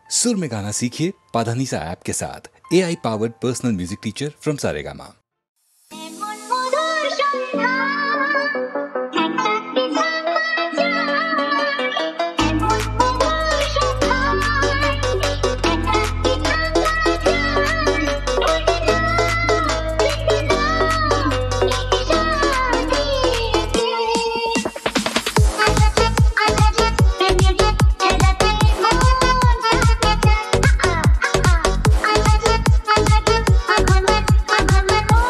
सुर में गाना सीखिए पाधानीसा ऐप के साथ। AI powered personal music teacher from Saregama. I'm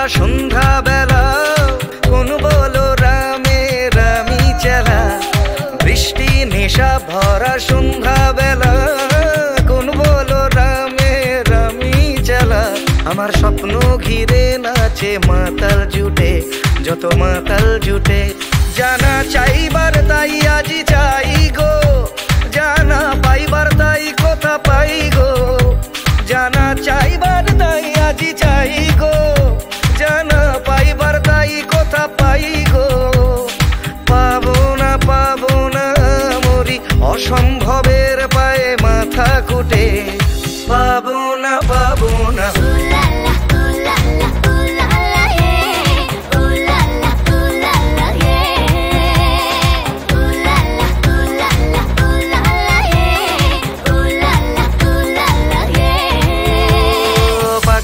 সন্ধ্যা বেলা কোন বলো রামে রামি চেলা বৃষ্টি নেশা ভরা সন্ধ্যা বেলা কোন বলো রামে রামি চেলা আমার স্বপ্ন ঘিরে নাচে মাতাল জুটে যত মাতাল জুটে জানা চাইবার তাই আজি চাই গো জানা পাইবার তাই কথা পাই গো জানা চাইবার তাই আজি চাই গো জানা পাইবার তাই কথা পাই গো পাবো না মরি অসম্ভবের পায়ে মাথা কুটে পাবো না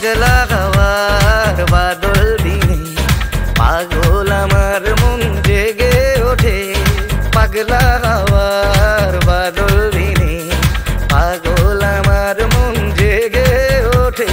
পাগলা হাওয়ার বাদল দিনে পাগল আমার মন জেগে ওঠে পাগলা হাওয়ার বাদল দিনে পাগল আমার মন জেগে ওঠে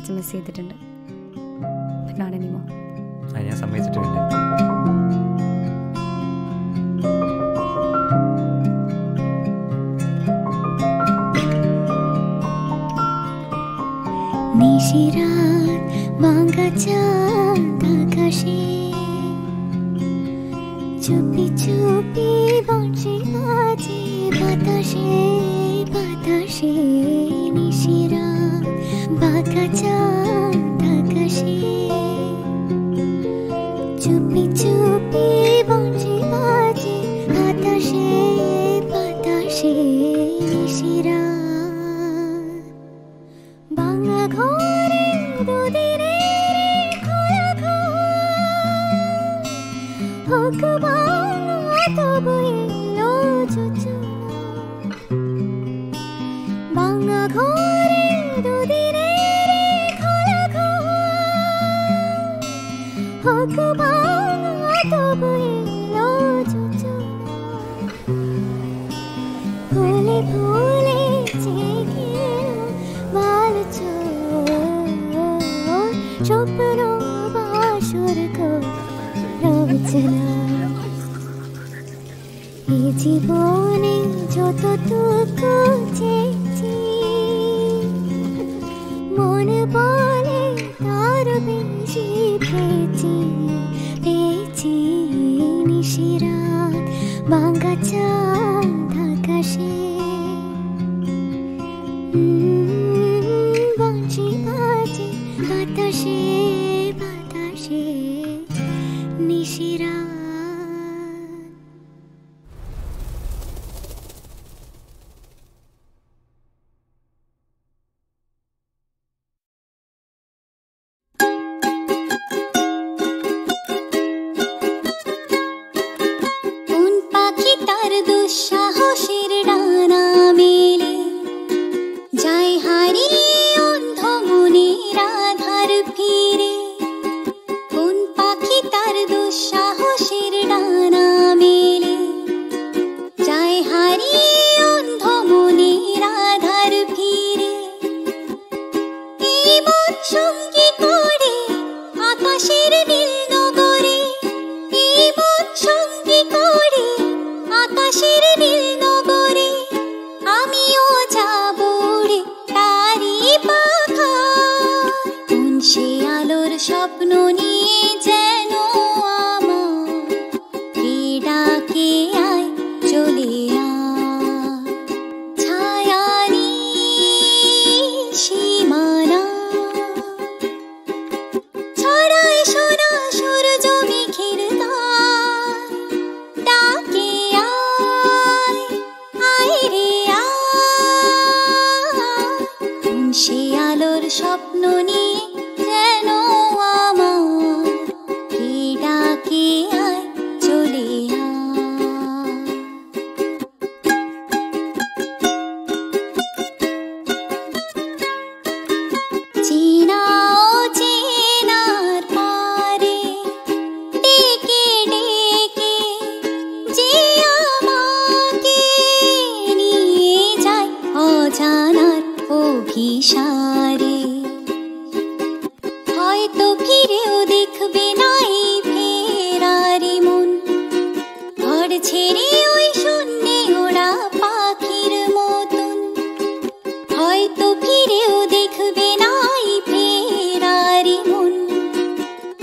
കുറച്ച് മിസ് ചെയ്തിട്ടുണ്ട്. But not anymore. ഞാൻ സമ്മതിച്ചിട്ടില്ല. নিশিরাত ভাঙা চাঁদ আকাশে চুপি চুপি বংশী বাজে বাতাসে বাতাসে নিশিরাত ভাঙা চাঁদ আকাশে চুপি চুপি বংশী বাজে বাতাসে বাতাসে নিশিরাত ভাঙা ঘরে দুদিনের খোলা ঘর হোক ভাঙা তবু এলো যোজনা ভাঙা ঘরে দুদিনের খোলা ঘর হোক ভাঙা তবু এলো যোজনা ফুলে ফুলে জেগে স্বপ্ন বাসর রচনা এই জীবনে যতটুকু চেয়েছি মন বলে তার বেশি পেয়েছি পেয়েছি নিশিরাত ভাঙা চাঁদ আকাশে বংশী বাজে বাতাসে বাতাসে নিশিরাত কোন পাখি তার দুঃসাহসের ডানা মেলে যায় হারিয়ে অন্ধ মনের আধার ফিরে কোন পাখি তার দুঃসাহসের ডানা মেলে যায় হারিয়ে অন্ধ মনের আধার ফিরে এই মন সঙ্গী করে আকাশের নীল নগরে এই মন সঙ্গী করে আকাশের নীল নগরে আমিও যাব রে তারি পাখা কোন সে আলোর স্বপ্ন নিয়ে যেন আমার কে ডাকে আয় চলে আয় ছায়ানি সীমানা ছড়ায় সোনা সূর্য মেঘের গায় ডাকে আয় আয় রে আয় কোন সে আলোর স্বপ্ন নিয়ে যেন আমার কে ডাকে আয় চলে আয় চেনা অচেনার পারে ডেকে ডেকে যে আমাকে নিয়ে যায় অজানার অভিসারে হয়তো ফিরেও দেখবে না এই ফেরারি মন ঘর ছেড়ে ওই শূন্যে ওরা পাখির মতন হয়তো ফিরেও দেখবে না এই ফেরারি মন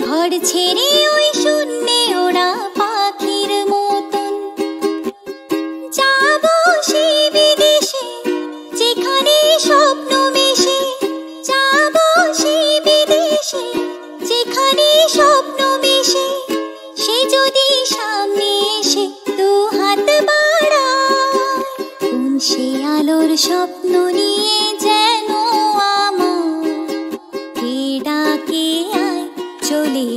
ঘর ছেড়ে ওই শূন্যে ওরা পাখির মতন যাব সে বিদেশে যেখানে স্বপ্ন মেশে যাব সে বিদেশে যেখানে স্বপ্ন মেশে সে যদি সামনে এসে দু হাত বাড়ায় কোন সে আলোর স্বপ্ন নিয়ে যেন আমার কে ডাকে আয় চলে